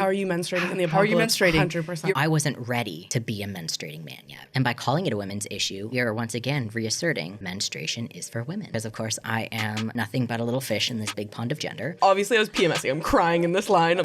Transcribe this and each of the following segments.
How are you menstruating in the apocalypse? How are you menstruating? 100%. I wasn't ready to be a menstruating man yet. And by calling it a women's issue, we are once again reasserting menstruation is for women. Because, of course, I am nothing but a little fish in this big pond of gender. Obviously, I was PMSing. I'm crying in this line.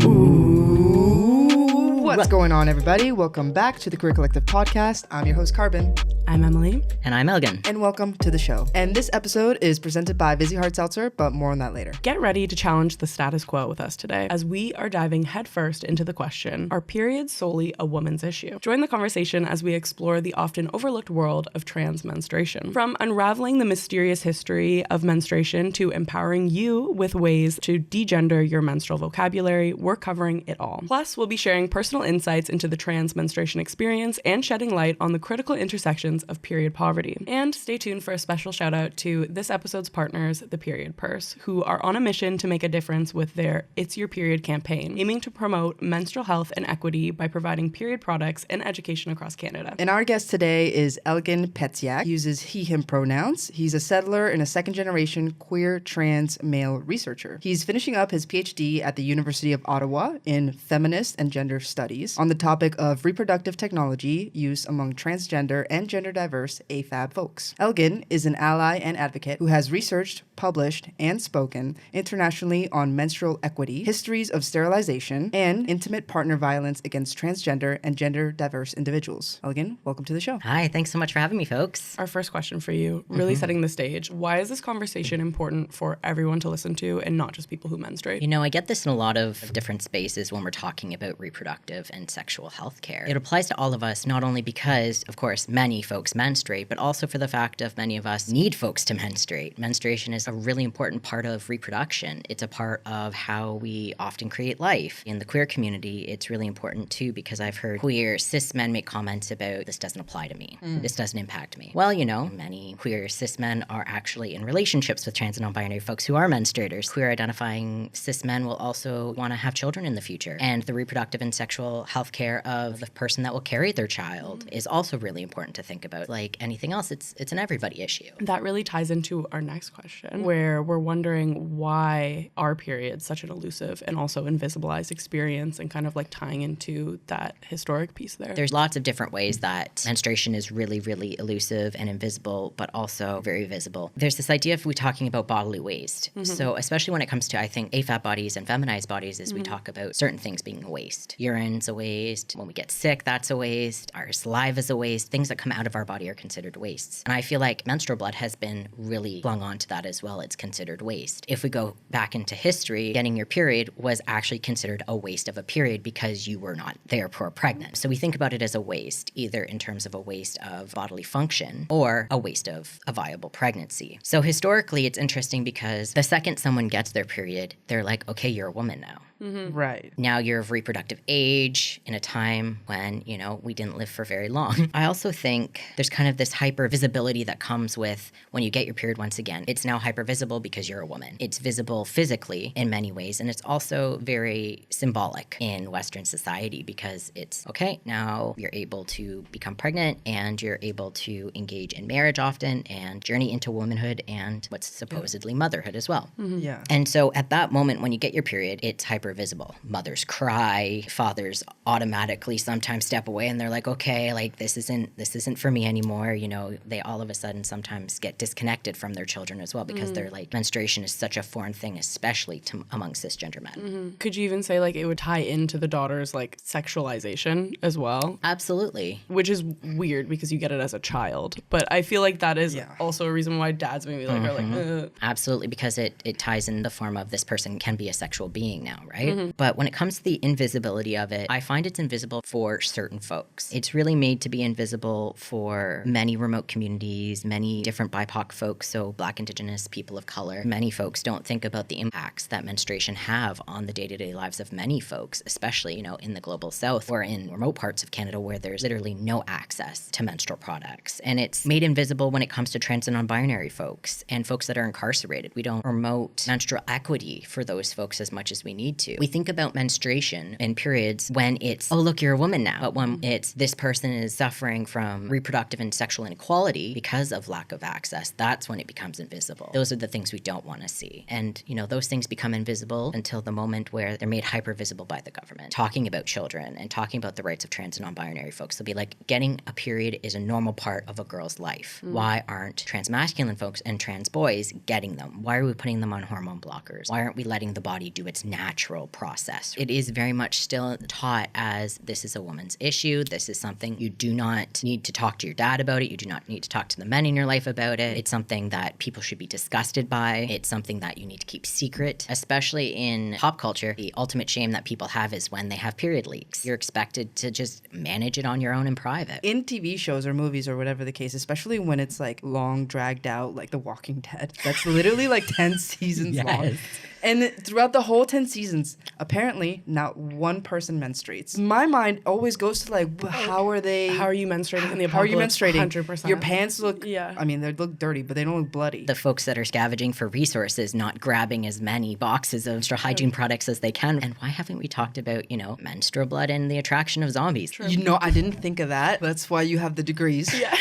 What's going on, everybody? Welcome back to the Queer Collective podcast. I'm your host, Carbon. I'm Emily. And I'm Elgin. And welcome to the show. And this episode is presented by Vizzy Hard Seltzer, but more on that later. Get ready to challenge the status quo with us today, as we are diving headfirst into the question, are periods solely a woman's issue? Join the conversation as we explore the often overlooked world of trans menstruation. From unraveling the mysterious history of menstruation to empowering you with ways to degender your menstrual vocabulary, we're covering it all. Plus, we'll be sharing personal insights into the trans menstruation experience and shedding light on the critical intersections of period poverty. And stay tuned for a special shout out to this episode's partners, the Period Purse, who are on a mission to make a difference with their It's Your Period campaign, aiming to promote menstrual health and equity by providing period products and education across Canada. And our guest today is Elgin Pecjak. He uses he, him pronouns. He's a settler and a second-generation queer trans male researcher. He's finishing up his Ph.D. at the University of Ottawa in Feminist and Gender Studies on the topic of reproductive technology use among transgender and gender diverse AFAB folks. Elgin is an ally and advocate who has researched, published, and spoken internationally on menstrual equity, histories of sterilization, and intimate partner violence against transgender and gender diverse individuals. Elgin, welcome to the show. Hi, thanks so much for having me, folks. Our first question for you, really setting the stage. Why is this conversation important for everyone to listen to and not just people who menstruate? You know, I get this in a lot of different spaces when we're talking about reproductive and sexual health care. It applies to all of us, not only because, of course, many folks menstruate, but also for the fact of many of us need folks to menstruate. Menstruation is a really important part of reproduction. It's a part of how we often create life. In the queer community, it's really important too, because I've heard queer cis men make comments about, this doesn't apply to me. This doesn't impact me. Well, you know, many queer cis men are actually in relationships with trans and non-binary folks who are menstruators. Queer identifying cis men will also want to have children in the future. And the reproductive and sexual health care of the person that will carry their child is also really important to think about. Like anything else, it's an everybody issue. That really ties into our next question, where we're wondering why are periods such an elusive and also invisibilized experience, and kind of like tying into that historic piece there. There's lots of different ways that menstruation is really, really elusive and invisible, but also very visible. There's this idea of we talking about bodily waste. So especially when it comes to, I think, AFAB bodies and feminized bodies, is we talk about certain things being a waste. Urine's a waste. When we get sick, that's a waste. Our saliva is a waste. Things that come out of our body are considered wastes. And I feel like menstrual blood has been really flung onto that as well. It's considered waste. If we go back into history, getting your period was actually considered a waste of a period because you were not therefore pregnant. So we think about it as a waste, either in terms of a waste of bodily function or a waste of a viable pregnancy. So historically, it's interesting because the second someone gets their period, they're like, okay, you're a woman now. Right. Now you're of reproductive age in a time when, you know, we didn't live for very long. I also think there's kind of this hyper visibility that comes with when you get your period once again. It's now hyper visible because you're a woman. It's visible physically in many ways, and it's also very symbolic in Western society because it's, okay, now you're able to become pregnant and you're able to engage in marriage often and journey into womanhood and what's supposedly motherhood as well. Yeah. And so at that moment when you get your period, it's hyper visible. Mothers cry, fathers automatically sometimes step away and they're like, okay, like this isn't for me anymore. You know, they all of a sudden sometimes get disconnected from their children as well because they're like, menstruation is such a foreign thing, especially among cisgender men. Could you even say like it would tie into the daughter's like sexualization as well? Absolutely. Which is weird because you get it as a child. But I feel like that is also a reason why dads maybe like are like, ugh. Absolutely, because it ties in the form of this person can be a sexual being now, right? But when it comes to the invisibility of it, I find it's invisible for certain folks. It's really made to be invisible for many remote communities, many different BIPOC folks, so Black, Indigenous, people of color. Many folks don't think about the impacts that menstruation have on the day-to-day lives of many folks, especially, you know, in the global south or in remote parts of Canada where there's literally no access to menstrual products. And it's made invisible when it comes to trans and non-binary folks and folks that are incarcerated. We don't promote menstrual equity for those folks as much as we need to. to. We think about menstruation and periods when it's, oh, look, you're a woman now. But when it's this person is suffering from reproductive and sexual inequality because of lack of access, that's when it becomes invisible. Those are the things we don't want to see. And, those things become invisible until the moment where they're made hyper visible by the government. Talking about children and talking about the rights of trans and non-binary folks, they'll be like, getting a period is a normal part of a girl's life. Why aren't trans masculine folks and trans boys getting them? Why are we putting them on hormone blockers? Why aren't we letting the body do its natural process? It is very much still taught as this is a woman's issue. This is something you do not need to talk to your dad about it. You do not need to talk to the men in your life about it. It's something that people should be disgusted by. It's something that you need to keep secret, especially in pop culture. The ultimate shame that people have is when they have period leaks. You're expected to just manage it on your own in private. In TV shows or movies or whatever the case, especially when it's like long dragged out, like The Walking Dead, that's literally like 10 seasons long. And throughout the whole 10 seasons, apparently not one person menstruates. My mind always goes to like, how are you menstruating in the apocalypse? How are you menstruating? 100%. Your pants look, I mean, they look dirty, but they don't look bloody. The folks that are scavenging for resources, not grabbing as many boxes of menstrual hygiene products as they can. And why haven't we talked about, menstrual blood and the attraction of zombies? True. I didn't think of that. That's why you have the degrees. Yeah.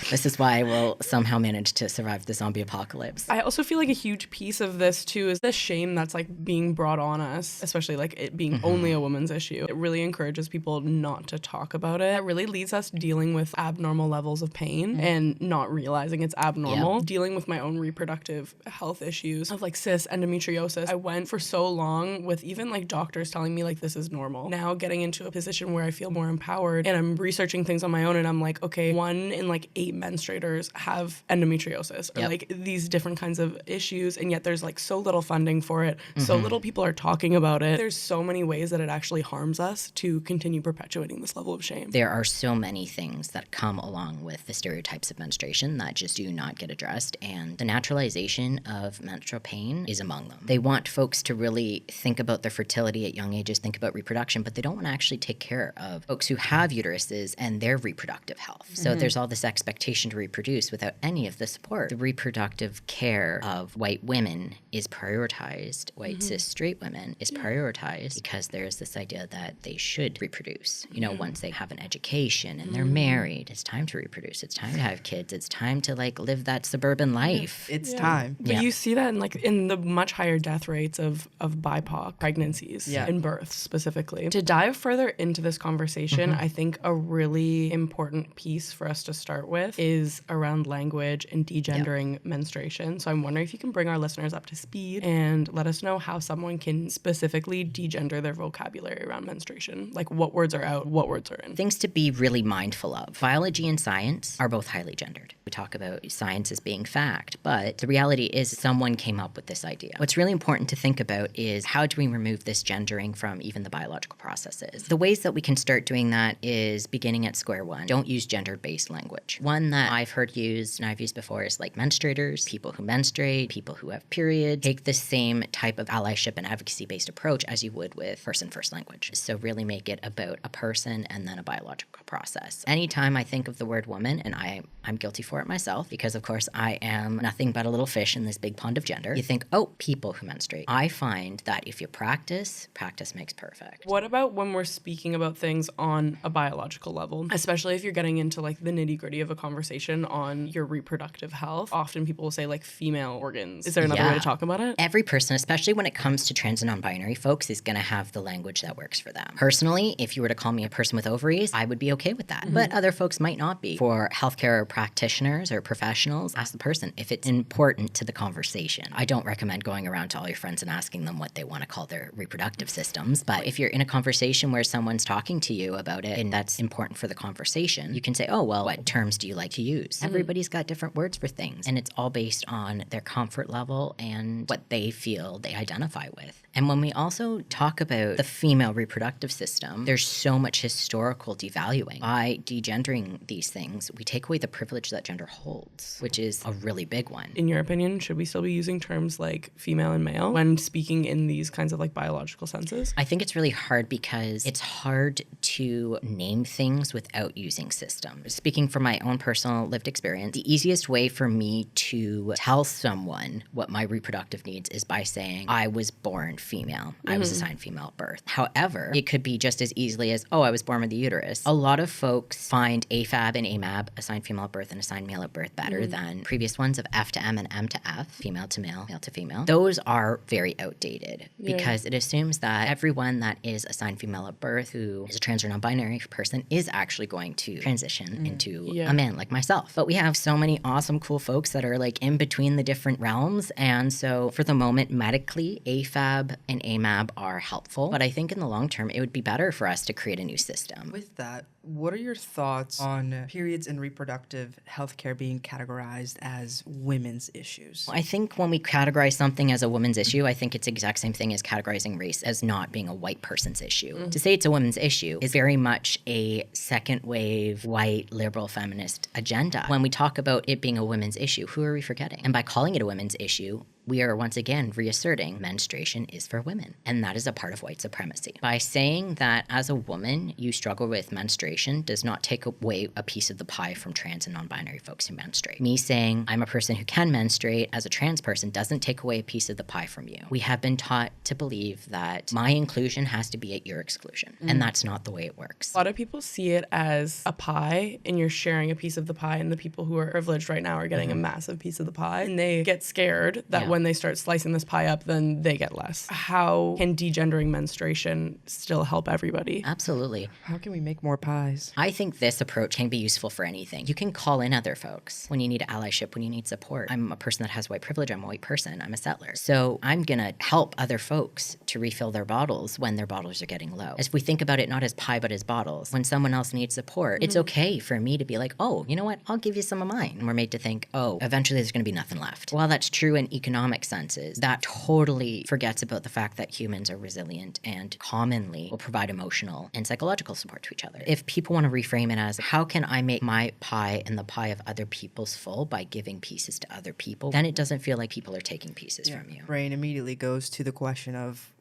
This is why we'll somehow manage to survive the zombie apocalypse. I also feel like a huge piece of this too is the shame that's like being brought on us, especially like it being only a woman's issue. It really encourages people not to talk about it. It really leads us dealing with abnormal levels of pain and not realizing it's abnormal. Dealing with my own reproductive health issues of like cis endometriosis. I went for so long with even like doctors telling me like this is normal. Now getting into a position where I feel more empowered and I'm researching things on my own and I'm like, okay, 1 in like 8 menstruators have endometriosis or like these different kinds of issues, and yet there's like so little funding for it. So little people are talking about it. There's so many ways that it actually harms us to continue perpetuating this level of shame. There are so many things that come along with the stereotypes of menstruation that just do not get addressed, and the naturalization of menstrual pain is among them. They want folks to really think about their fertility at young ages, think about reproduction, but they don't want to actually take care of folks who have uteruses and their reproductive health. So there's all this expectation to reproduce without any of the support. The reproductive care of white women is prioritized. White cis straight women is prioritized because there's this idea that they should reproduce. Once they have an education and they're married, it's time to reproduce. It's time to have kids. It's time to like live that suburban life. It's time. But you see that in the much higher death rates of BIPOC pregnancies and births specifically. To dive further into this conversation, I think a really important piece for us to start with is around language and degendering menstruation. So I'm wondering if you can bring our listeners up to speed and let us know how someone can specifically degender their vocabulary around menstruation. Like what words are out, what words are in. Things to be really mindful of. Biology and science are both highly gendered. We talk about science as being fact, but the reality is someone came up with this idea. What's really important to think about is how do we remove this gendering from even the biological processes? The ways that we can start doing that is beginning at square one. Don't use gender-based language. One that I've heard used and I've used before is like menstruators, people who menstruate, people who have periods. Take the same type of allyship and advocacy-based approach as you would with person-first language. So really make it about a person and then a biological process. Anytime I think of the word woman, and I'm guilty for it myself because of course I am nothing but a little fish in this big pond of gender, you think, oh, people who menstruate. I find that if you practice makes perfect. What about when we're speaking about things on a biological level, especially if you're getting into like the nitty-gritty of a conversation on your reproductive health? Often people will say like female organs. Is there another way to talk about it? Every person, especially when it comes to trans and non-binary folks, is going to have the language that works for them. Personally, if you were to call me a person with ovaries, I would be okay with that. But other folks might not be. For healthcare practitioners or professionals, ask the person if it's important to the conversation. I don't recommend going around to all your friends and asking them what they want to call their reproductive systems. But if you're in a conversation where someone's talking to you about it and that's important for the conversation, you can say, oh, well, what terms do you like to use? Everybody's got different words for things, and it's all based on their comfort level and what they feel they identify with. And when we also talk about the female reproductive system, there's so much historical devaluing. By degendering these things, we take away the privilege that gender holds, which is a really big one. In your opinion, should we still be using terms like female and male when speaking in these kinds of like biological senses? I think it's really hard because it's hard to name things without using systems. Speaking from my own personal lived experience, the easiest way for me to tell someone what my reproductive needs is by saying, I was born female. I was assigned female at birth. However, it could be just as easily as, I was born with the uterus. A lot of folks find AFAB and AMAB, assigned female at birth and assigned male at birth, better than previous ones of F to M and M to F, female to male, male to female. Those are very outdated because it assumes that everyone that is assigned female at birth who is a trans or non-binary person is actually going to transition into a man like myself. But we have so many awesome, cool folks that are like in between the different realms. And so for the moment, medically, AFAB and AMAB are helpful. But I think in the long term, it would be better for us to create a new system. With that, what are your thoughts on periods and reproductive healthcare being categorized as women's issues? I think when we categorize something as a women's issue, I think it's the exact same thing as categorizing race as not being a white person's issue. To say it's a women's issue is very much a second wave, white, liberal, feminist agenda. When we talk about it being a women's issue, who are we forgetting? And by calling it a women's issue, we are once again reasserting menstruation is for women, and that is a part of white supremacy. By saying that as a woman, you struggle with menstruation does not take away a piece of the pie from trans and non-binary folks who menstruate. Me saying I'm a person who can menstruate as a trans person doesn't take away a piece of the pie from you. We have been taught to believe that my inclusion has to be at your exclusion, and that's not the way it works. A lot of people see it as a pie, and you're sharing a piece of the pie, and the people who are privileged right now are getting a massive piece of the pie, and they get scared that when they start slicing this pie up, then they get less. How can degendering menstruation still help everybody? Absolutely. How can we make more pies? I think this approach can be useful for anything. You can call in other folks when you need allyship, when you need support. I'm a person that has white privilege. I'm a white person. I'm a settler. So I'm going to help other folks to refill their bottles when their bottles are getting low. As we think about it not as pie, but as bottles. When someone else needs support, it's okay for me to be like, you know what? I'll give you some of mine. And we're made to think, eventually there's going to be nothing left. While that's true in economic senses, that totally forgets about the fact that humans are resilient and commonly will provide emotional and psychological support to each other. If people want to reframe it as, how can I make my pie and the pie of other people's full by giving pieces to other people, then it doesn't feel like people are taking pieces from you. Brain immediately goes to the question of,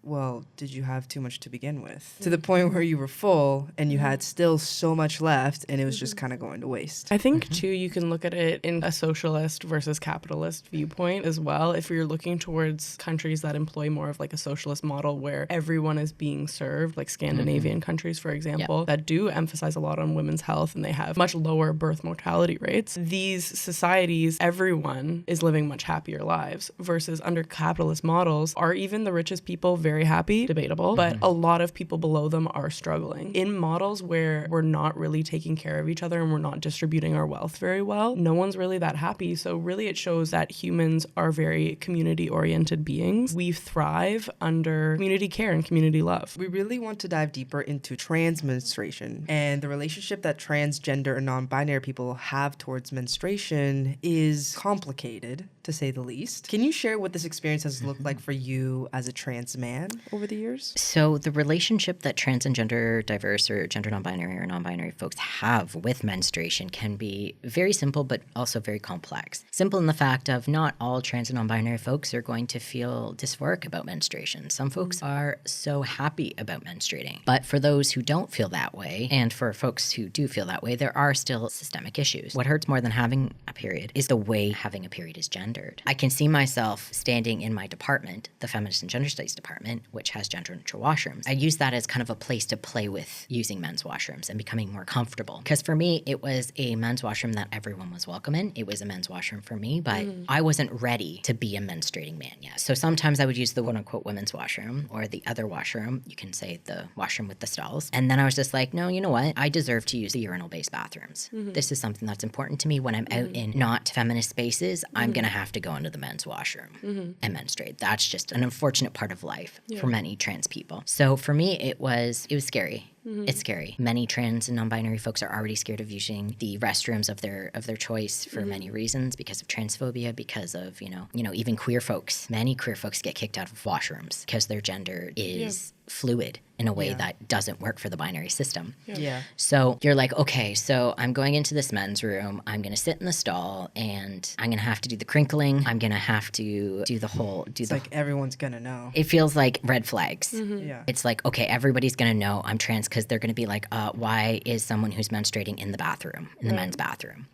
did you have too much to begin with? To the point where you were full and you had still so much left and it was just kind of going to waste. I think, too, you can look at it in a socialist versus capitalist viewpoint as well. If you're looking towards countries that employ more of like a socialist model where everyone is being served, like Scandinavian countries, for example, that do emphasize a lot on women's health and they have much lower birth mortality rates. These societies, everyone is living much happier lives versus under capitalist models, are even the richest people very happy? Debatable, but a lot of people below them are struggling. In models where we're not really taking care of each other and we're not distributing our wealth very well, no one's really that happy. So really it shows that humans are very community-oriented beings. We thrive under community care and community love. We really want to dive deeper into trans menstruation and the relationship that transgender and non-binary people have towards menstruation is complicated, to say the least. Can you share what this experience has looked like for you as a trans man over the years? So the relationship that trans and gender diverse or gender non-binary or non-binary folks have with menstruation can be very simple, but also very complex. Simple in the fact of not all trans and non-binary folks are going to feel dysphoric about menstruation. Some folks are so happy about menstruating. But for those who don't feel that way, and for folks who do feel that way, there are still systemic issues. What hurts more than having a period is the way having a period is gendered. I can see myself standing in my department, the Feminist and Gender Studies department, which has gender-neutral washrooms. I use that as kind of a place to play with using men's washrooms and becoming more comfortable. Because for me, it was a men's washroom that everyone was welcome in. It was a men's washroom for me, but I wasn't ready to be a menstruating man yet. So sometimes I would use the quote-unquote women's washroom or the other washroom. You can say the washroom with the stalls. And then I was just like, no, you know what? I deserve to use the urinal-based bathrooms. This is something that's important to me. When I'm out in not feminist spaces, I'm going to have to go into the men's washroom and menstruate. That's just an unfortunate part of life for many trans people. So for me, it was scary. It's scary. Many trans and non-binary folks are already scared of using the restrooms of their choice for many reasons, because of transphobia, because of, even queer folks. Many queer folks get kicked out of washrooms because their gender is fluid in a way that doesn't work for the binary system. Yeah. So you're like, okay, so I'm going into this men's room. I'm going to sit in the stall and I'm going to have to do the crinkling. I'm going to have to do the whole, It's like everyone's gonna know. it feels like red flags. Yeah. It's like, okay, everybody's going to know I'm trans because they're going to be like, why is someone who's menstruating in the bathroom, in the men's bathroom?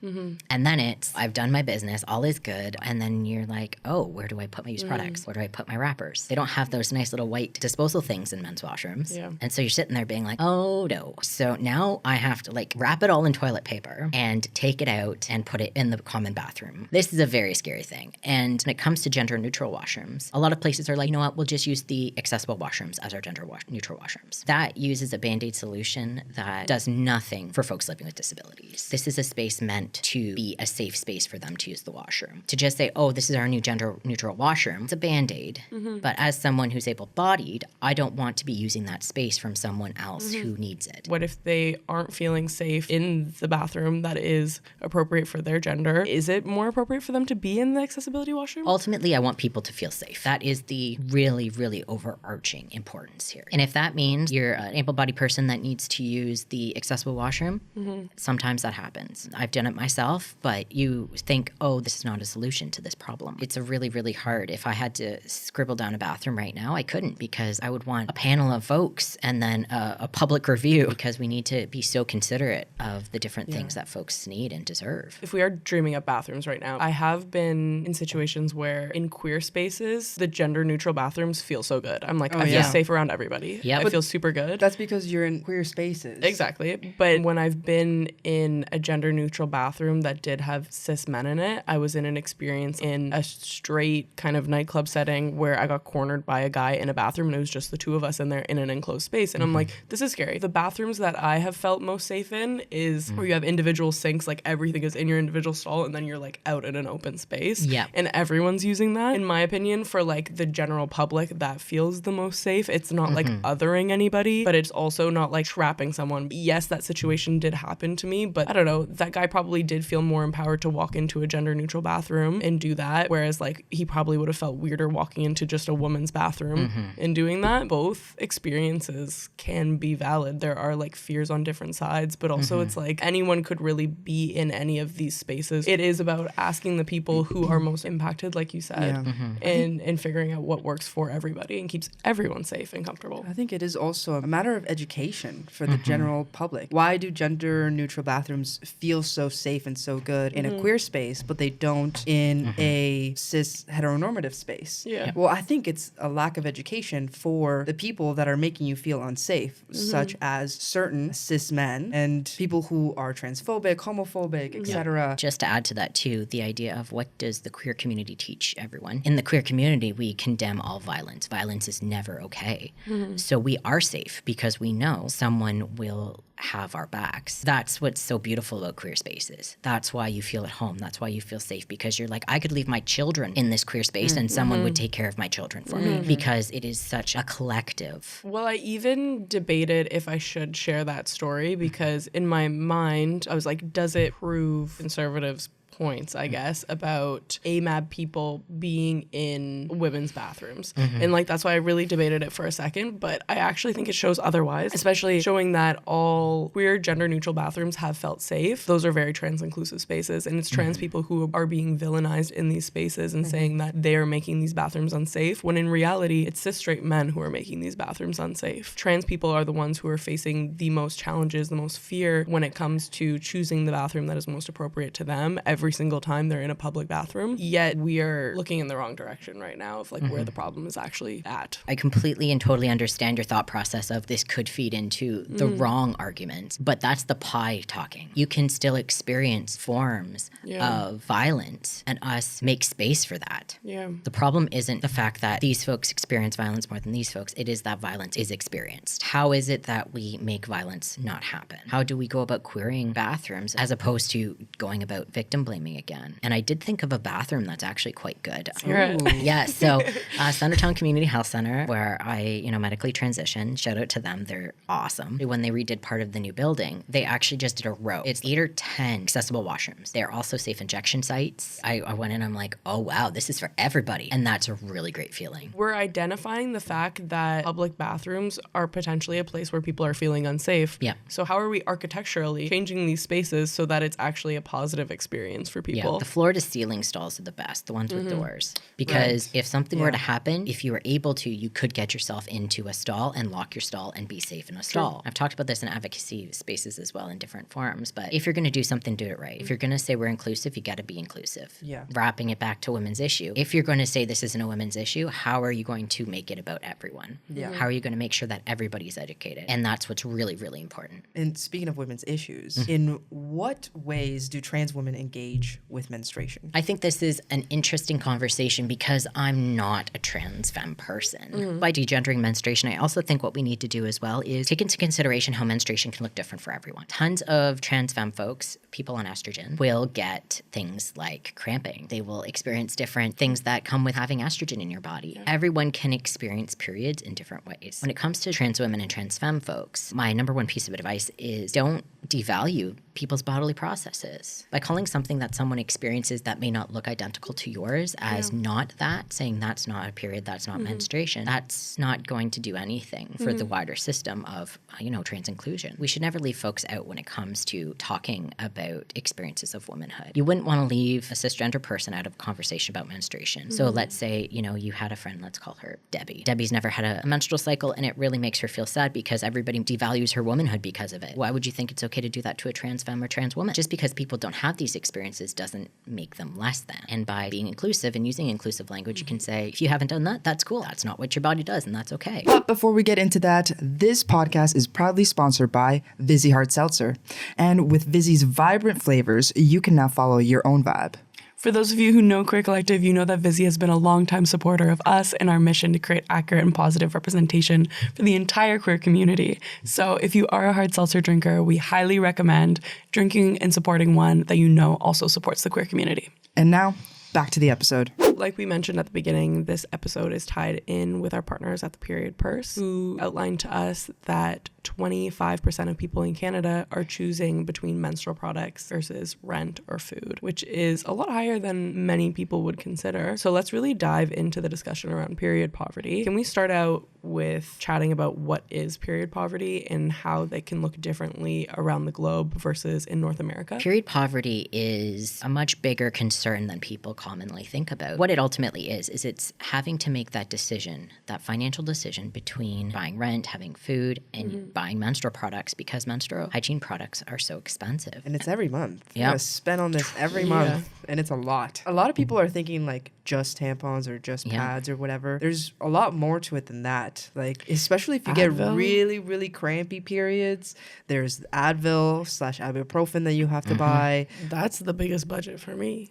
And then it's, I've done my business, all is good. And then you're like, oh, where do I put my used products? Where do I put my wrappers? They don't have those nice little white disposal things in men's washrooms. Yeah. And so you're sitting there being like, oh no. So now I have to like wrap it all in toilet paper and take it out and put it in the common bathroom. This is a very scary thing. And when it comes to gender neutral washrooms, a lot of places are like, you know what, we'll just use the accessible washrooms as our gender neutral washrooms. That uses a Band-Aid solution that does nothing for folks living with disabilities. This is a space meant to be a safe space for them to use the washroom. To just say, oh, this is our new gender neutral washroom, it's a Band-Aid. But as someone who's able-bodied, I don't want to be using that space from someone else who needs it. What if they aren't feeling safe in the bathroom that is appropriate for their gender? Is it more appropriate for them to be in the accessibility washroom? Ultimately, I want people to feel safe. That is the really, really overarching importance here. And if that means you're an able-bodied person that needs to use the accessible washroom, sometimes that happens. I've done it myself, but you think, oh, this is not a solution to this problem. It's a really, really hard. If I had to scribble down a bathroom right now, I couldn't, because I would want a panel of folks and then a public review, because we need to be so considerate of the different things that folks need and deserve. If we are dreaming up bathrooms right now, I have been in situations where in queer spaces, the gender neutral bathrooms feel so good. I'm like, I feel safe around everybody. Yep. I feel super good. That's because you're in queer spaces. Exactly. But when I've been in a gender neutral bathroom that did have cis men in it, I was in an experience in a straight kind of nightclub setting where I got cornered by a guy in a bathroom, and it was just the two of us in there in an enclosed space. And I'm like, this is scary. The bathrooms that I have felt most safe in is where you have individual sinks, like everything is in your individual stall, and then you're like out in an open space. Yep. And everyone's using that. In my opinion, for like the general public, that feels the most safe. It's not like othering anybody, but it's also not like trapping someone. Yes, that situation did happen to me, but I don't know, that guy probably did feel more empowered to walk into a gender neutral bathroom and do that. Whereas like he probably would have felt weirder walking into just a woman's bathroom and doing that. Both experiences can be valid. There are like fears on different sides, but also it's like anyone could really be in any of these spaces. It is about asking the people who are most impacted, like you said, and figuring out what works for everybody and keeps everyone safe and comfortable. I think it is also a matter of education for the general public. Why do gender neutral bathrooms feel so safe and so good in a queer space, but they don't in a cis heteronormative space? Yeah. Well, I think it's a lack of education for the people that are making you feel unsafe, such as certain cis men and people who are transphobic, homophobic, etc. Just to add to that too, the idea of what does the queer community teach everyone? In the queer community, we condemn all violence. Violence is never okay. So we are safe because we know someone will have our backs. That's what's so beautiful about queer spaces. That's why you feel at home. That's why you feel safe, because you're like, I could leave my children in this queer space and someone would take care of my children for me, because it is such a collective. Well, I even debated if I should share that story, because in my mind, I was like, does it prove conservatives' points, I guess, about AMAB people being in women's bathrooms. And like, that's why I really debated it for a second, but I actually think it shows otherwise, especially showing that all queer gender neutral bathrooms have felt safe. Those are very trans inclusive spaces, and it's trans people who are being villainized in these spaces and saying that they are making these bathrooms unsafe, when in reality, it's cis straight men who are making these bathrooms unsafe. Trans people are the ones who are facing the most challenges, the most fear when it comes to choosing the bathroom that is most appropriate to them every single time they're in a public bathroom. Yet we are looking in the wrong direction right now of like where the problem is actually at. I completely and totally understand your thought process of this could feed into the wrong argument, but that's the pie talking. You can still experience forms of violence, and us make space for that. Yeah. The problem isn't the fact that these folks experience violence more than these folks. It is that violence is experienced. How is it that we make violence not happen? How do we go about querying bathrooms as opposed to going about victim blaming blaming again. And I did think of a bathroom that's actually quite good. Yeah, so Centertown Community Health Center, where I, medically transitioned, shout out to them. They're awesome. When they redid part of the new building, they actually just did a row. It's 8 or 10 accessible washrooms. They're also safe injection sites. I went in, I'm like, oh wow, this is for everybody. And that's a really great feeling. We're identifying the fact that public bathrooms are potentially a place where people are feeling unsafe. Yeah. So how are we architecturally changing these spaces so that it's actually a positive experience for people? Yeah, the floor to ceiling stalls are the best, the ones with doors. Because if something were to happen, if you were able to, you could get yourself into a stall and lock your stall and be safe in a stall. I've talked about this in advocacy spaces as well in different forums, but if you're going to do something, do it right. If you're going to say we're inclusive, you got to be inclusive. Yeah. Wrapping it back to women's issue. If you're going to say this isn't a women's issue, how are you going to make it about everyone? Yeah. How are you going to make sure that everybody's educated? And that's what's really, really important. And speaking of women's issues, in what ways do trans women engage with menstruation? I think this is an interesting conversation because I'm not a trans femme person. By degendering menstruation, I also think what we need to do as well is take into consideration how menstruation can look different for everyone. Tons of trans femme folks, people on estrogen, will get things like cramping. They will experience different things that come with having estrogen in your body. Everyone can experience periods in different ways. When it comes to trans women and trans femme folks, my number one piece of advice is don't devalue people's bodily processes. By calling something that someone experiences that may not look identical to yours as not that, saying that's not a period, that's not menstruation, that's not going to do anything for the wider system of, trans inclusion. We should never leave folks out when it comes to talking about experiences of womanhood. You wouldn't want to leave a cisgender person out of a conversation about menstruation. So let's say, you had a friend, let's call her Debbie. Debbie's never had a menstrual cycle, and it really makes her feel sad because everybody devalues her womanhood because of it. Why would you think it's okay to do that to a trans femme or trans woman? Just because people don't have these experiences doesn't make them less than. And by being inclusive and using inclusive language, you can say, if you haven't done that, that's cool. That's not what your body does, and that's okay. But before we get into that, this podcast is proudly sponsored by Vizzy Hard Seltzer. And with Vizzy's vibrant flavors, you can now follow your own vibe. For those of you who know Queer Collective, you know that Vizzy has been a longtime supporter of us and our mission to create accurate and positive representation for the entire queer community. So if you are a hard seltzer drinker, we highly recommend drinking and supporting one that you know also supports the queer community. And now, back to the episode. Like we mentioned at the beginning, this episode is tied in with our partners at the Period Purse, who outlined to us that 25% of people in Canada are choosing between menstrual products versus rent or food, which is a lot higher than many people would consider. So let's really dive into the discussion around period poverty. Can we start out with chatting about what is period poverty and how they can look differently around the globe versus in North America? Period poverty is a much bigger concern than people commonly think about. What it ultimately is it's having to make that decision, that financial decision between buying rent, having food, and buying menstrual products because menstrual hygiene products are so expensive. And it's every month. Yeah. You gotta spend on this every month, and it's a lot. A lot of people are thinking like just tampons or just pads or whatever. There's a lot more to it than that. Like, especially if you get really, really crampy periods, there's Advil/ibuprofen that you have to buy. That's the biggest budget for me.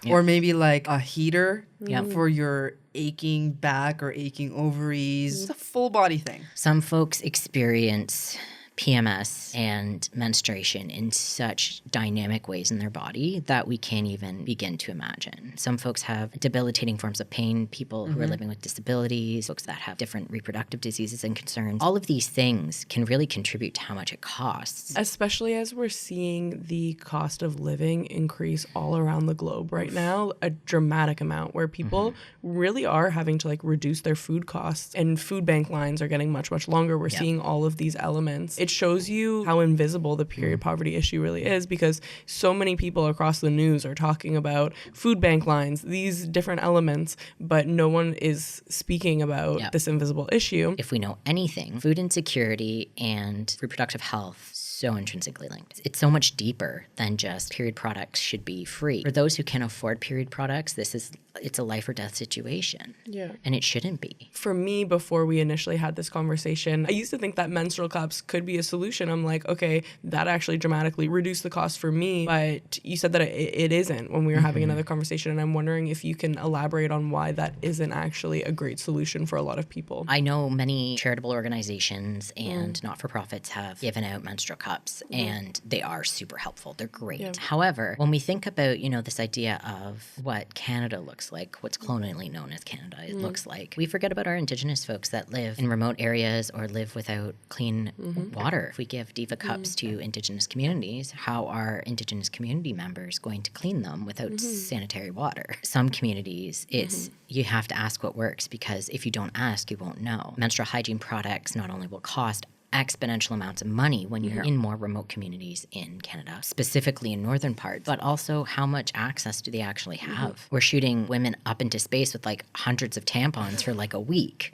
Or maybe like a heater Yep. for your aching back or aching ovaries. It's a full body thing. Some folks experience PMS and menstruation in such dynamic ways in their body that we can't even begin to imagine. Some folks have debilitating forms of pain, people who are living with disabilities, folks that have different reproductive diseases and concerns. All of these things can really contribute to how much it costs. Especially as we're seeing the cost of living increase all around the globe right now, a dramatic amount where people really are having to reduce their food costs, and food bank lines are getting much, much longer. We're seeing all of these elements. It shows you how invisible the period poverty issue really is, because so many people across the news are talking about food bank lines, these different elements, but no one is speaking about this invisible issue. If we know anything, food insecurity and reproductive health so intrinsically linked. It's so much deeper than just period products should be free. For those who can afford period products, this is it's a life or death situation. Yeah. And it shouldn't be. For me, before we initially had this conversation, I used to think that menstrual cups could be a solution. I'm like, okay, that actually dramatically reduced the cost for me. But you said that it isn't when we were having another conversation. And I'm wondering if you can elaborate on why that isn't actually a great solution for a lot of people. I know many charitable organizations and not-for-profits have given out menstrual cups, and they are super helpful. They're great. Yeah. However, when we think about, this idea of what Canada looks like, what's colonially known as Canada, it looks like, we forget about our Indigenous folks that live in remote areas or live without clean water. If we give Diva cups to Indigenous communities, how are Indigenous community members going to clean them without sanitary water? Some communities, it's you have to ask what works, because if you don't ask, you won't know. Menstrual hygiene products not only will cost exponential amounts of money when you're in more remote communities in Canada, specifically in northern parts, but also how much access do they actually have? We're shooting women up into space with like hundreds of tampons for like a week,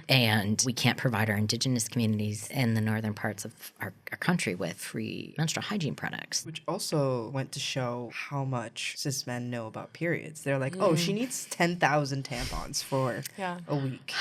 and we can't provide our Indigenous communities in the northern parts of our country with free menstrual hygiene products. Which also went to show how much cis men know about periods. They're like, oh, she needs 10,000 tampons for a week.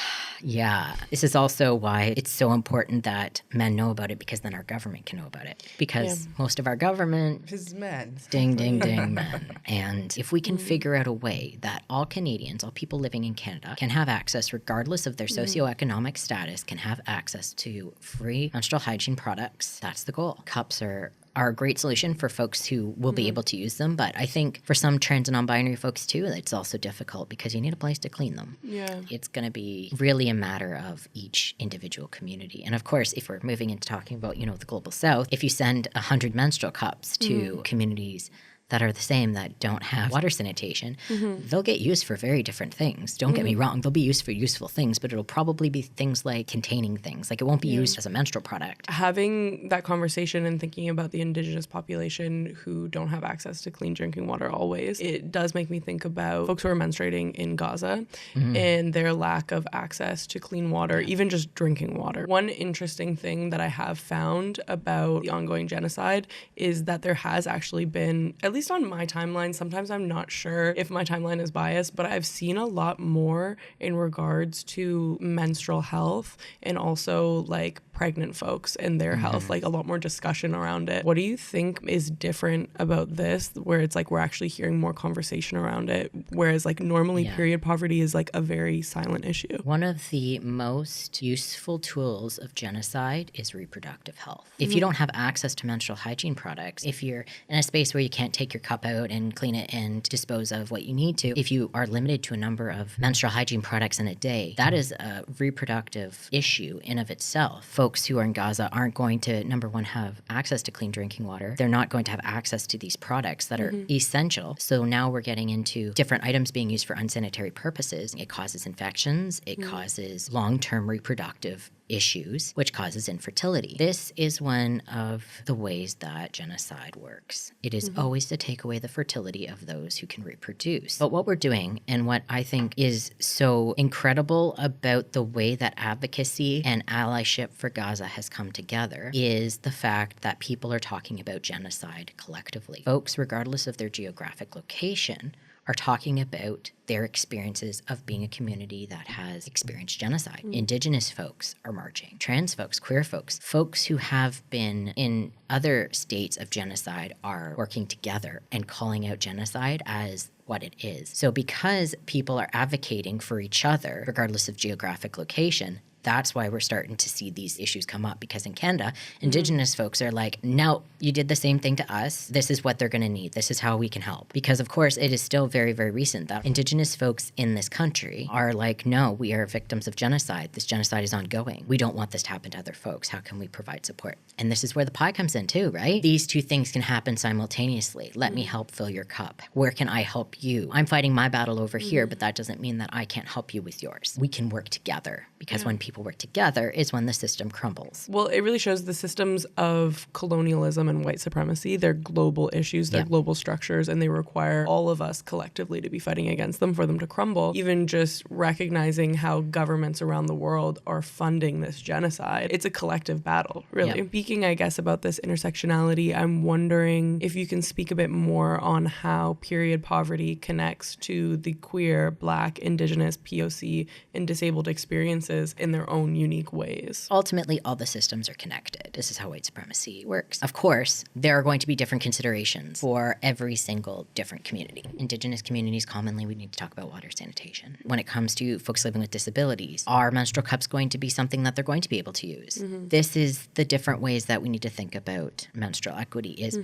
Yeah. This is also why it's so important that men know about it, because then our government can know about it. Because most of our government is men. Ding, ding, ding, men. And if we can figure out a way that all Canadians, all people living in Canada, can have access, regardless of their socioeconomic status, can have access to free menstrual hygiene products, that's the goal. Cups are a great solution for folks who will be able to use them. But I think for some trans and non-binary folks too, it's also difficult because you need a place to clean them. Yeah. It's going to be really a matter of each individual community. And of course, if we're moving into talking about, the global south, if you send 100 menstrual cups to communities that are the same, that don't have water sanitation, they'll get used for very different things. Don't get me wrong, they'll be used for useful things, but it'll probably be things like containing things. Like it won't be used as a menstrual product. Having that conversation and thinking about the Indigenous population who don't have access to clean drinking water always, it does make me think about folks who are menstruating in Gaza and their lack of access to clean water, even just drinking water. One interesting thing that I have found about the ongoing genocide is that there has actually been, at least on my timeline, sometimes I'm not sure if my timeline is biased, but I've seen a lot more in regards to menstrual health and also like pregnant folks and their health, like a lot more discussion around it. What do you think is different about this, where it's like we're actually hearing more conversation around it, whereas like normally period poverty is like a very silent issue? One of the most useful tools of genocide is reproductive health. If you don't have access to menstrual hygiene products, if you're in a space where you can't take your cup out and clean it and dispose of what you need to, if you are limited to a number of menstrual hygiene products in a day, that is a reproductive issue in of itself. Folks who are in Gaza aren't going to, number one, have access to clean drinking water. They're not going to have access to these products that are essential. So now we're getting into different items being used for unsanitary purposes. It causes infections. It causes long-term reproductive issues, which causes infertility. This is one of the ways that genocide works. It is always to take away the fertility of those who can reproduce. But what we're doing, and what I think is so incredible about the way that advocacy and allyship for Gaza has come together, is the fact that people are talking about genocide collectively. Folks, regardless of their geographic location, are talking about their experiences of being a community that has experienced genocide. Indigenous folks are marching. Trans folks, queer folks, folks who have been in other states of genocide are working together and calling out genocide as what it is. So because people are advocating for each other, regardless of geographic location, that's why we're starting to see these issues come up, because in Canada, Indigenous folks are like, no, you did the same thing to us. This is what they're going to need. This is how we can help. Because, of course, it is still very, very recent that Indigenous folks in this country are like, no, we are victims of genocide. This genocide is ongoing. We don't want this to happen to other folks. How can we provide support? And this is where the pie comes in too, right? These two things can happen simultaneously. Let me help fill your cup. Where can I help you? I'm fighting my battle over here, but that doesn't mean that I can't help you with yours. We can work together, because when people people work together is when the system crumbles. Well, it really shows the systems of colonialism and white supremacy. They're global issues, they're global structures, and they require all of us collectively to be fighting against them for them to crumble. Even just recognizing how governments around the world are funding this genocide. It's a collective battle, really. Speaking, I guess, about this intersectionality, I'm wondering if you can speak a bit more on how period poverty connects to the queer, Black, Indigenous, POC, and disabled experiences in their own unique ways. Ultimately, all the systems are connected. This is how white supremacy works. Of course, there are going to be different considerations for every single different community. Indigenous communities, commonly, we need to talk about water sanitation. When it comes to folks living with disabilities, are menstrual cups going to be something that they're going to be able to use? This is the different ways that we need to think about menstrual equity is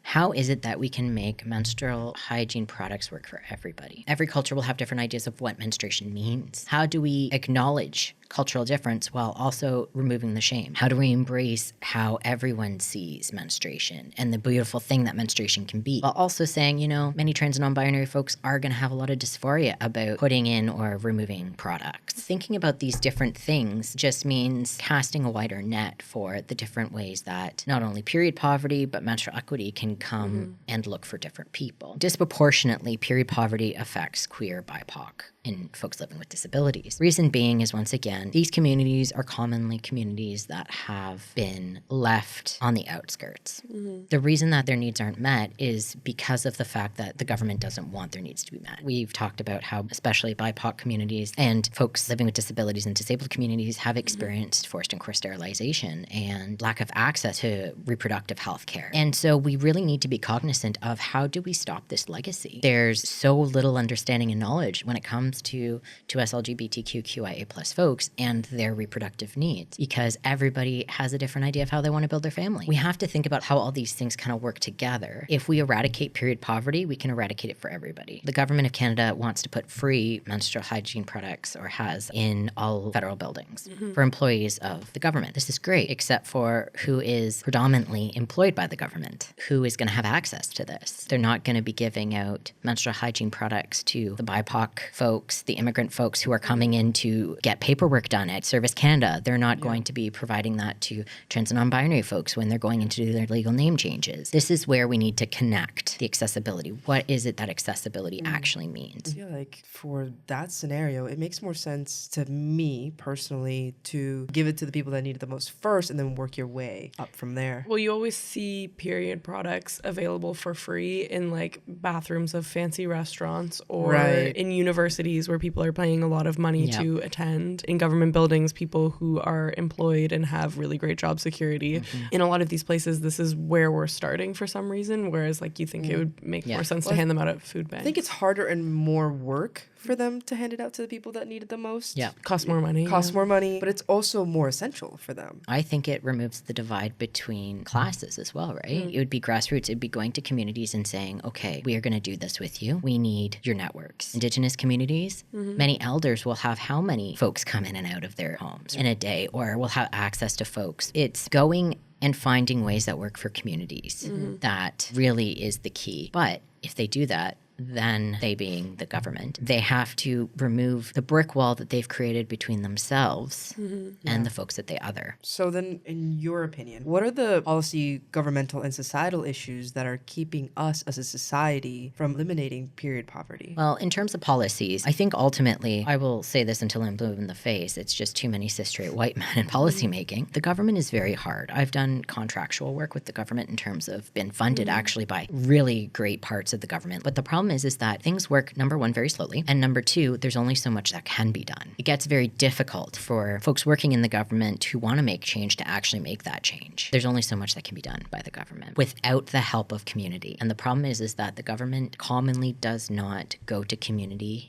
how is it that we can make menstrual hygiene products work for everybody? Every culture will have different ideas of what menstruation means. How do we acknowledge cultural difference while also removing the shame? How do we embrace how everyone sees menstruation and the beautiful thing that menstruation can be, while also saying, you know, many trans and non-binary folks are going to have a lot of dysphoria about putting in or removing products. Thinking about these different things just means casting a wider net for the different ways that not only period poverty, but menstrual equity can come and look for different people. Disproportionately, period poverty affects queer, BIPOC, and folks living with disabilities. Reason being is, once again, these communities are commonly communities that have been left on the outskirts. The reason that their needs aren't met is because of the fact that the government doesn't want their needs to be met. We've talked about how especially BIPOC communities and folks living with disabilities and disabled communities have experienced forced and coerced sterilization and lack of access to reproductive health care. And so we really need to be cognizant of how do we stop this legacy. There's so little understanding and knowledge when it comes to us LGBTQIA plus folks and their reproductive needs, because everybody has a different idea of how they want to build their family. We have to think about how all these things kind of work together. If we eradicate period poverty, we can eradicate it for everybody. The government of Canada wants to put free menstrual hygiene products, or has, in all federal buildings for employees of the government. This is great, except for who is predominantly employed by the government, who is going to have access to this. They're not going to be giving out menstrual hygiene products to the BIPOC folks, the immigrant folks who are coming in to get paperwork done at Service Canada. They're not going to be providing that to trans and non-binary folks when they're going in to do their legal name changes. This is where we need to connect the accessibility. What is it that accessibility actually means? I feel like for that scenario, it makes more sense to me personally to give it to the people that need it the most first and then work your way up from there. Well, you always see period products available for free in like bathrooms of fancy restaurants or in universities where people are paying a lot of money to attend. In government buildings, people who are employed and have really great job security. In a lot of these places, this is where we're starting for some reason, whereas like you think it would make more sense to hand them out at food banks. I think it's harder and more work for them to hand it out to the people that need it the most. Costs more money. Costs more money, but it's also more essential for them. I think it removes the divide between classes as well, right? It would be grassroots. It would be going to communities and saying, okay, we are going to do this with you. We need your networks. Indigenous communities, many elders will have how many folks come in and out of their homes in a day, or will have access to folks. It's going and finding ways that work for communities. That really is the key. But if they do that, then they, being the government, they have to remove the brick wall that they've created between themselves and the folks that they other. So then, in your opinion, what are the policy, governmental, and societal issues that are keeping us as a society from eliminating period poverty? Well, in terms of policies, I think ultimately, I will say this until I'm blue in the face, it's just too many cis straight white men in policymaking. The government is very hard. I've done contractual work with the government in terms of been funded actually by really great parts of the government. But the problem is that things work, number one, very slowly, and number two, there's only so much that can be done. It gets very difficult for folks working in the government who want to make change to actually make that change. There's only so much that can be done by the government without the help of community. And the problem is that the government commonly does not go to community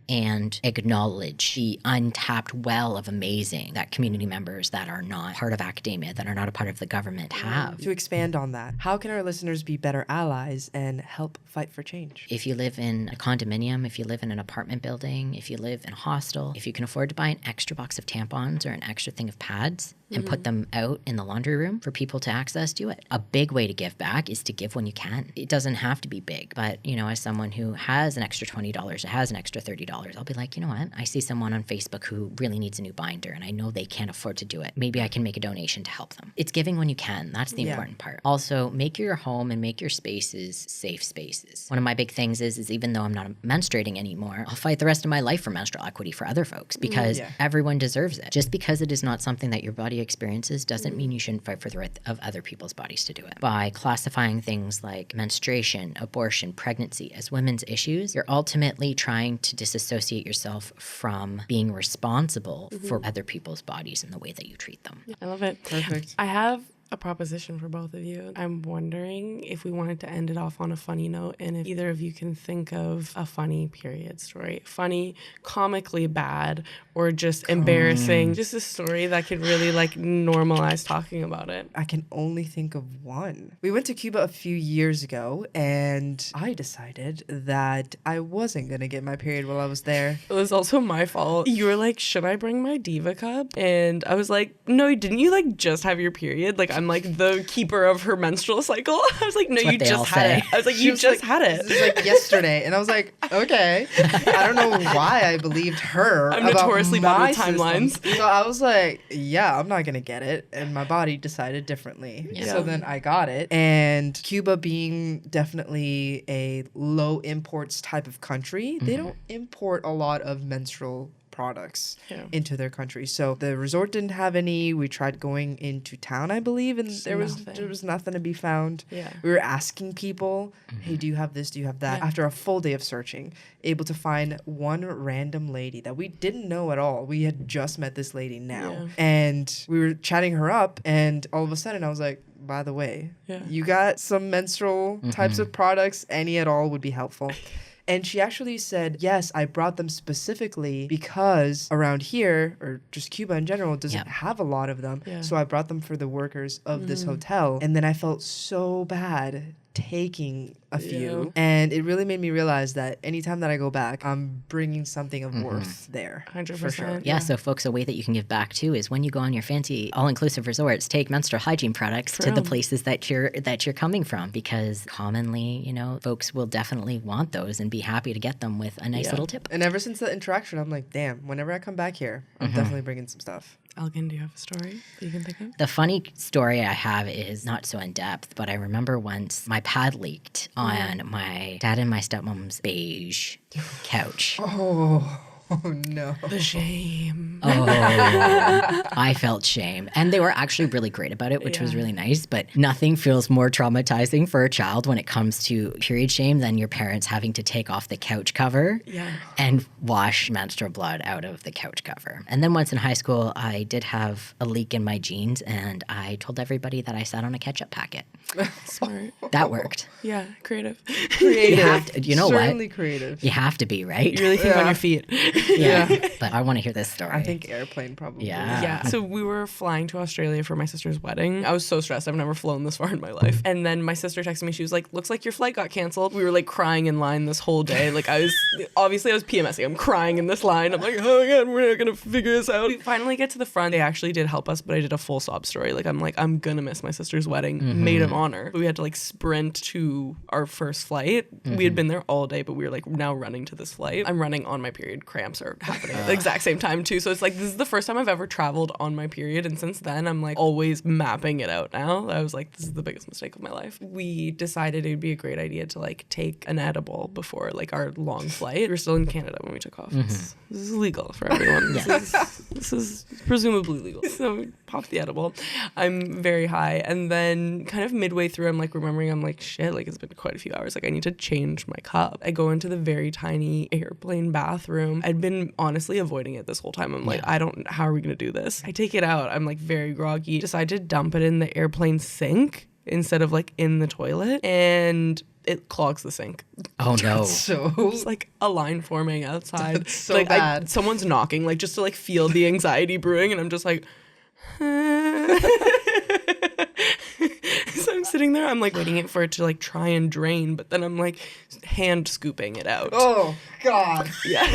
and acknowledge the untapped well of amazing that community members that are not part of academia, that are not a part of the government have. To expand on that, how can our listeners be better allies and help fight for change? If you live in a condominium, if you live in an apartment building, if you live in a hostel, if you can afford to buy an extra box of tampons or an extra thing of pads, and put them out in the laundry room for people to access, do it. A big way to give back is to give when you can. It doesn't have to be big, but as someone who has an extra $20 or has an extra $30, I'll be like, you know what? I see someone on Facebook who really needs a new binder and I know they can't afford to do it. Maybe I can make a donation to help them. It's giving when you can. That's the important part. Also, make your home and make your spaces safe spaces. One of my big things is even though I'm not menstruating anymore, I'll fight the rest of my life for menstrual equity for other folks because everyone deserves it. Just because it is not something that your body experiences doesn't mean you shouldn't fight for the right of other people's bodies to do it. By classifying things like menstruation, abortion, pregnancy as women's issues, you're ultimately trying to disassociate yourself from being responsible for other people's bodies and the way that you treat them. I love it. Perfect. I have a proposition for both of you. I'm wondering if we wanted to end it off on a funny note and if either of you can think of a funny period story. Funny, comically bad, or just embarrassing. Just a story that could really normalize talking about it. I can only think of one. We went to Cuba a few years ago and I decided that I wasn't going to get my period while I was there. It was also my fault. You were like, should I bring my Diva cup? And I was like, no, didn't you just have your period? I'm the keeper of her menstrual cycle. I was like, no, you just had it. I was like, you just had it. This is yesterday. And I was like, okay. I don't know why I believed her. I'm notoriously bad with timelines. So I was like, yeah, I'm not going to get it. And my body decided differently. Yeah. So then I got it. And Cuba being definitely a low imports type of country, they don't import a lot of menstrual products into their country. So the resort didn't have any. We tried going into town, I believe, and there was nothing to be found. Yeah. We were asking people, hey, do you have this? Do you have that? After a full day of searching, able to find one random lady that we didn't know at all. We had just met this lady now. Yeah. And we were chatting her up, and all of a sudden I was like, by the way, you got some menstrual types of products, any at all would be helpful. And she actually said, yes, I brought them specifically because around here, or just Cuba in general, doesn't have a lot of them. Yeah. So I brought them for the workers of this hotel. And then I felt so bad taking a few. And it really made me realize that anytime that I go back, I'm bringing something of worth there. 100%. For sure. Yeah, so folks, a way that you can give back too is when you go on your fancy all-inclusive resorts, take menstrual hygiene products to the places that you're coming from, because commonly, folks will definitely want those and be happy to get them with a nice little tip. And ever since that interaction, I'm like, damn, whenever I come back here, I'm definitely bringing some stuff. Elgin, do you have a story that you can think of? The funny story I have is not so in-depth, but I remember once my pad leaked on my dad and my stepmom's beige couch. Oh, no. The shame. Oh, I felt shame. And they were actually really great about it, which was really nice. But nothing feels more traumatizing for a child when it comes to period shame than your parents having to take off the couch cover and wash menstrual blood out of the couch cover. And then once in high school, I did have a leak in my jeans, and I told everybody that I sat on a ketchup packet. Smart. That worked. Yeah, creative. Creative. You have to, Certainly what? Creative. You have to be, right? You really think on your feet. Yeah. But I want to hear this story. I think airplane probably. Yeah. So we were flying to Australia for my sister's wedding. I was so stressed. I've never flown this far in my life. And then my sister texted me. She was like, looks like your flight got canceled. We were crying in line this whole day. I was PMSing. I'm crying in this line. I'm like, oh my God, we're not going to figure this out. We finally get to the front. They actually did help us, but I did a full sob story. I'm going to miss my sister's wedding. Maid of honor. But we had to sprint to our first flight. We had been there all day, but we were now running to this flight. I'm running on my period. Cramps are happening at the exact same time too. So it's this is the first time I've ever traveled on my period. And since then, I'm always mapping it out now. I was like, this is the biggest mistake of my life. We decided it would be a great idea to take an edible before our long flight. We were still in Canada when we took off. This is legal for everyone. This is presumably legal. So we popped the edible. I'm very high. And then kind of midway through, I'm remembering, I'm shit, it's been quite a few hours. I need to change my cup. I go into the very tiny airplane bathroom. I'd been honestly avoiding it this whole time. I'm how are we going to do this? I take it out. I'm very groggy. Decide to dump it in the airplane sink instead of in the toilet. And it clogs the sink. Oh no. So it's a line forming outside. That's so bad. Someone's knocking, just to feel the anxiety brewing, and I'm just so I'm sitting there, I'm waiting for it to try and drain, but then I'm hand scooping it out. Oh God. Yeah.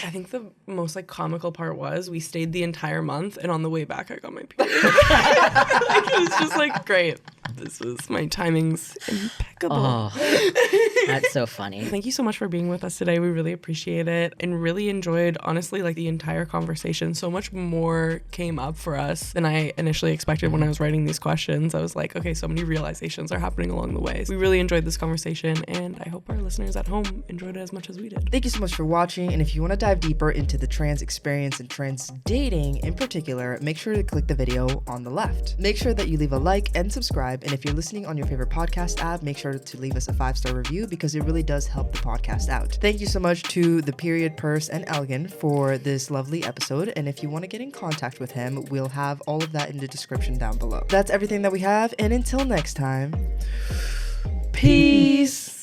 I think the most like comical part was we stayed the entire month, and on the way back I got my period. Like, it was just like, great. This was my timing's impeccable. Oh, that's so funny. Thank you so much for being with us today. We really appreciate it and really enjoyed, honestly, like the entire conversation. So much more came up for us than I initially expected when I was writing these questions. I was like, okay, so many realizations are happening along the way. So we really enjoyed this conversation, and I hope our listeners at home enjoyed it as much as we did. Thank you so much for watching, and if you want to dive deeper into the trans experience and trans dating in particular, make sure to click the video on the left. Make sure that you leave a like and subscribe, and if you're listening on your favorite podcast app, make sure to leave us a 5-star review because it really does help the podcast out. Thank you so much to the Period Purse and Elgin for this lovely episode, and if you want to get in contact with him, we'll have all of that in the description down below. That's everything that we have, and until next time, peace!